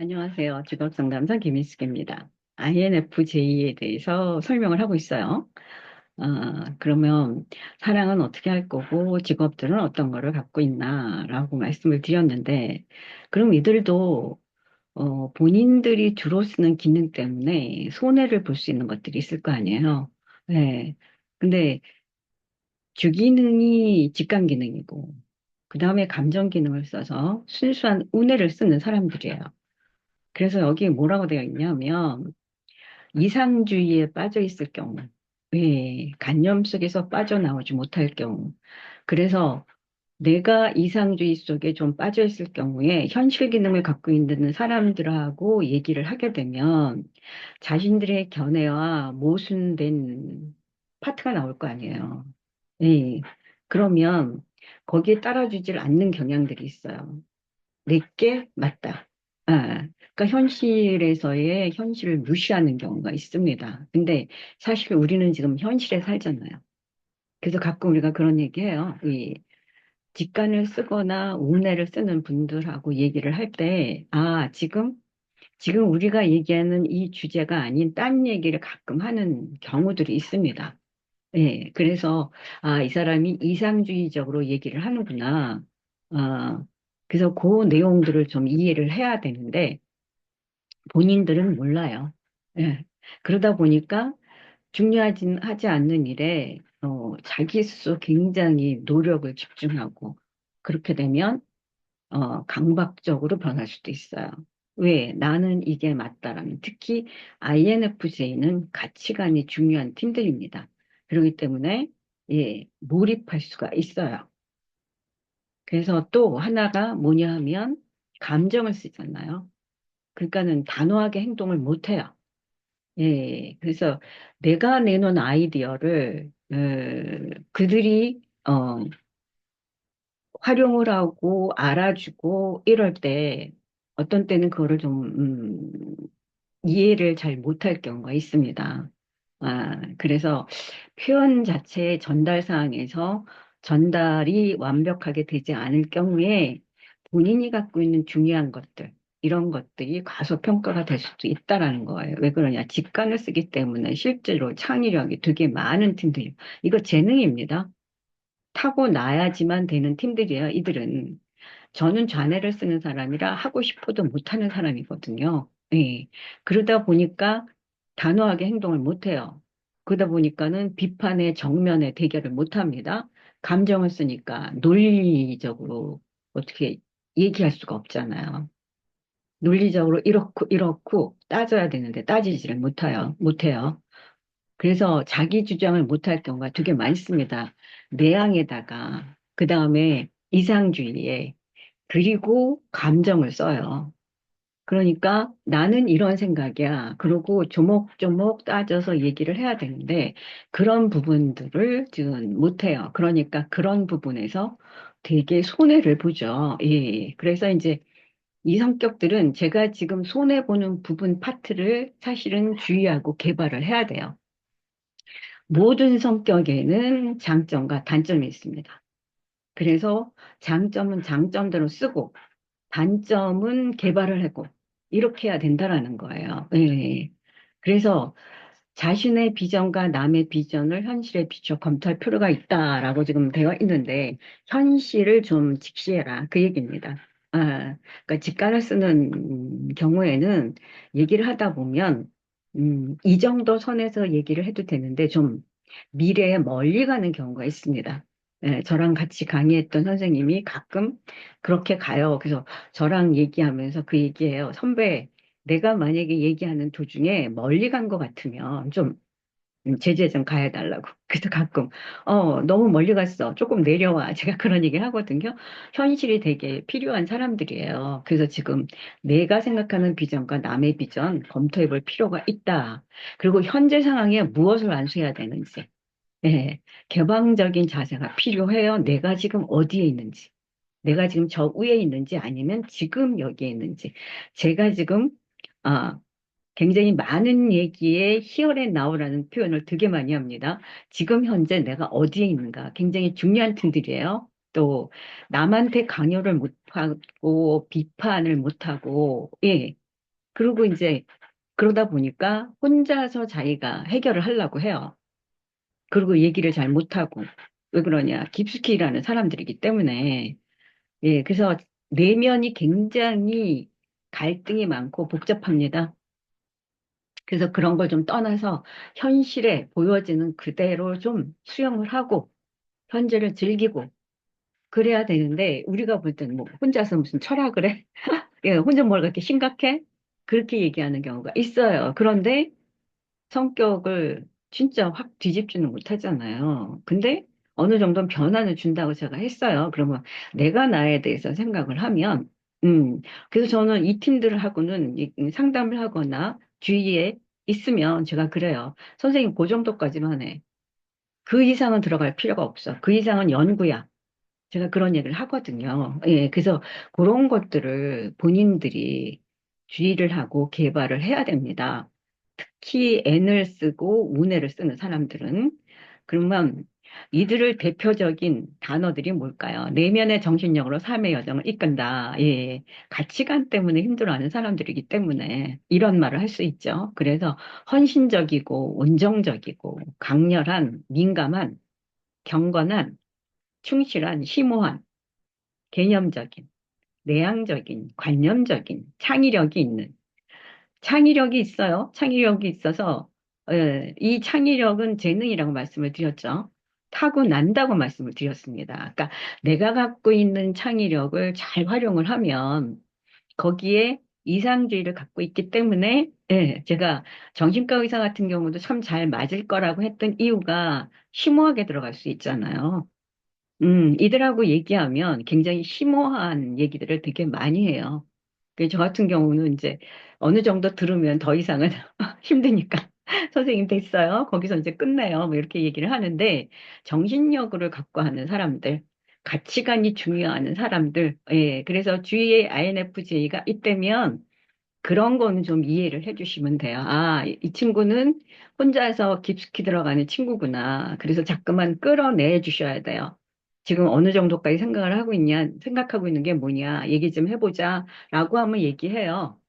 안녕하세요. 직업상담사 김인숙입니다. INFJ에 대해서 설명을 하고 있어요. 그러면 사랑은 어떻게 할 거고 직업들은 어떤 거를 갖고 있나라고 말씀을 드렸는데, 그럼 이들도 본인들이 주로 쓰는 기능 때문에 손해를 볼 수 있는 것들이 있을 거 아니에요. 네. 근데 주기능이 직감 기능이고, 그 다음에 감정 기능을 써서 순수한 운해를 쓰는 사람들이에요. 그래서 여기 뭐라고 되어 있냐면, 이상주의에 빠져 있을 경우, 예, 관념 속에서 빠져나오지 못할 경우, 그래서 내가 이상주의 속에 좀 빠져 있을 경우에 현실 기능을 갖고 있는 사람들하고 얘기를 하게 되면 자신들의 견해와 모순된 파트가 나올 거 아니에요. 예. 그러면 거기에 따라주질 않는 경향들이 있어요. 내게 맞다. 그러니까 현실에서의 현실을 무시하는 경우가 있습니다. 근데 사실 우리는 지금 현실에 살잖아요. 그래서 가끔 우리가 그런 얘기해요. 이 직관을 쓰거나 우뇌를 쓰는 분들하고 얘기를 할 때, 지금 우리가 얘기하는 이 주제가 아닌 딴 얘기를 가끔 하는 경우들이 있습니다. 예, 그래서, 이 사람이 이상주의적으로 얘기를 하는구나. 아, 그래서 그 내용들을 좀 이해를 해야 되는데, 본인들은 몰라요. 예. 그러다 보니까 하지 않는 일에, 자기 스스로 굉장히 노력을 집중하고, 그렇게 되면, 강박적으로 변할 수도 있어요. 왜? 나는 이게 맞다라는, 특히 INFJ는 가치관이 중요한 팀들입니다. 그렇기 때문에, 예, 몰입할 수가 있어요. 그래서 또 하나가 뭐냐 하면, 감정을 쓰잖아요. 그러니까는 단호하게 행동을 못 해요. 예, 그래서 내가 내놓은 아이디어를, 그들이, 활용을 하고 알아주고 이럴 때 어떤 때는 그거를 좀 이해를 잘 못할 경우가 있습니다. 그래서 표현 자체의 전달 사항에서 전달이 완벽하게 되지 않을 경우에 본인이 갖고 있는 중요한 것들, 이런 것들이 과소평가가 될 수도 있다라는 거예요. 왜 그러냐? 직관을 쓰기 때문에 실제로 창의력이 되게 많은 팀들이, 이거 재능입니다. 타고나야지만 되는 팀들이에요, 이들은. 저는 좌뇌를 쓰는 사람이라 하고 싶어도 못하는 사람이거든요. 예. 그러다 보니까 단호하게 행동을 못해요. 그러다 보니까는 비판의 정면에 대결을 못합니다. 감정을 쓰니까 논리적으로 어떻게 얘기할 수가 없잖아요. 논리적으로 이렇고 따져야 되는데 따지지를 못해요. 그래서 자기 주장을 못할 경우가 되게 많습니다. 내향에다가, 그 다음에 이상주의에, 그리고 감정을 써요. 그러니까 나는 이런 생각이야. 그러고 조목조목 따져서 얘기를 해야 되는데 그런 부분들을 지금 못해요. 그러니까 그런 부분에서 되게 손해를 보죠. 예. 그래서 이제 이 성격들은 제가 지금 손해보는 부분 파트를 사실은 주의하고 개발을 해야 돼요. 모든 성격에는 장점과 단점이 있습니다. 그래서 장점은 장점대로 쓰고 단점은 개발을 하고 이렇게 해야 된다라는 거예요. 예. 그래서 자신의 비전과 남의 비전을 현실에 비춰 검토할 필요가 있다라고 지금 되어 있는데 현실을 좀 직시해라 그 얘기입니다. 그러니까 직관을 쓰는 경우에는 얘기를 하다 보면 이 정도 선에서 얘기를 해도 되는데 좀 미래에 멀리 가는 경우가 있습니다. 예, 저랑 같이 강의했던 선생님이 가끔 그렇게 가요. 그래서 저랑 얘기하면서 그 얘기해요. 선배, 내가 만약에 얘기하는 도중에 멀리 간 것 같으면 좀 제재 좀 가해달라고. 그래서 가끔, 너무 멀리 갔어. 조금 내려와. 제가 그런 얘기 하거든요. 현실이 되게 필요한 사람들이에요. 그래서 지금 내가 생각하는 비전과 남의 비전 검토해 볼 필요가 있다. 그리고 현재 상황에 무엇을 완수해야 되는지. 예, 개방적인 자세가 필요해요. 내가 지금 어디에 있는지. 내가 지금 저 위에 있는지 아니면 지금 여기에 있는지. 제가 지금, 아, 굉장히 많은 얘기에 히어에 나오라는 표현을 되게 많이 합니다. 지금 현재 내가 어디에 있는가 굉장히 중요한 팀들이에요. 또 남한테 강요를 못하고 비판을 못하고 예. 그리고 이제 그러다 보니까 혼자서 자기가 해결을 하려고 해요. 그리고 얘기를 잘 못하고. 왜 그러냐. 깊숙이 일하는 사람들이기 때문에. 예, 그래서 내면이 굉장히 갈등이 많고 복잡합니다. 그래서 그런 걸 좀 떠나서 현실에 보여지는 그대로 좀 수용을 하고 현재를 즐기고 그래야 되는데 우리가 볼 때는 뭐 혼자서 무슨 철학을 해? 예, 혼자 뭘 그렇게 심각해? 그렇게 얘기하는 경우가 있어요. 그런데 성격을 진짜 확 뒤집지는 못하잖아요. 근데 어느 정도는 변화는 준다고 제가 했어요. 그러면 내가 나에 대해서 생각을 하면, 음, 그래서 저는 이 팀들하고는 상담을 하거나 주위에 있으면 제가 그래요. 선생님, 그 정도까지만 해. 그 이상은 들어갈 필요가 없어. 그 이상은 연구야. 제가 그런 얘기를 하거든요. 예, 그래서 그런 것들을 본인들이 주의를 하고 개발을 해야 됩니다. 특히 N을 쓰고 운해를 쓰는 사람들은. 그러면 이들을 대표적인 단어들이 뭘까요? 내면의 정신력으로 삶의 여정을 이끈다. 예, 가치관 때문에 힘들어하는 사람들이기 때문에 이런 말을 할 수 있죠. 그래서 헌신적이고 온정적이고 강렬한, 민감한, 경건한, 충실한, 심오한, 개념적인, 내향적인, 관념적인, 창의력이 있는, 창의력이 있어요. 창의력이 있어서, 이 창의력은 재능이라고 말씀을 드렸죠. 타고난다고 말씀을 드렸습니다. 그러니까 내가 갖고 있는 창의력을 잘 활용을 하면 거기에 이상주의를 갖고 있기 때문에, 예, 제가 정신과 의사 같은 경우도 참 잘 맞을 거라고 했던 이유가 심오하게 들어갈 수 있잖아요. 이들하고 얘기하면 굉장히 심오한 얘기들을 되게 많이 해요. 저 같은 경우는 이제 어느 정도 들으면 더 이상은 힘드니까 선생님 됐어요. 거기서 이제 끝내요. 뭐 이렇게 얘기를 하는데 정신력을 갖고 하는 사람들, 가치관이 중요한 사람들, 예, 그래서 주위에 INFJ가 있다면 그런 거는 좀 이해를 해주시면 돼요. 아, 이 친구는 혼자서 깊숙이 들어가는 친구구나. 그래서 자꾸만 끌어내 주셔야 돼요. 지금 어느 정도까지 생각을 하고 있냐, 생각하고 있는 게 뭐냐, 얘기 좀 해보자. 라고 하면 얘기해요.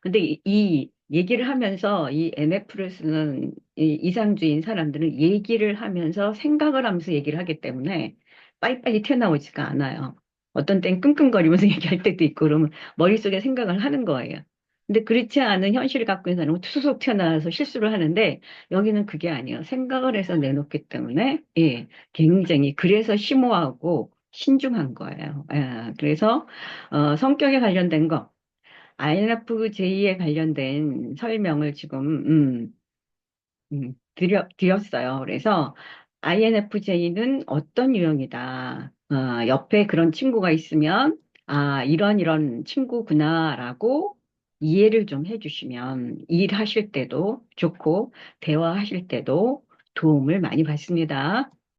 근데 이 얘기를 하면서 이 NF를 쓰는 이 이상주의인 사람들은 얘기를 하면서 생각을 하면서 얘기를 하기 때문에 빨리빨리 튀어나오지가 않아요. 어떤 땐 끙끙거리면서 얘기할 때도 있고 그러면 머릿속에 생각을 하는 거예요. 근데 그렇지 않은 현실을 갖고 있는 사람은 투수석 튀어나와서 실수를 하는데 여기는 그게 아니에요. 생각을 해서 내놓기 때문에 예, 굉장히 그래서 심오하고 신중한 거예요. 예, 그래서 성격에 관련된 거 INFJ에 관련된 설명을 지금 드렸어요. 그래서 INFJ는 어떤 유형이다. 옆에 그런 친구가 있으면 아, 이런 친구구나라고 이해를 좀 해주시면 일하실 때도 좋고 대화하실 때도 도움을 많이 받습니다.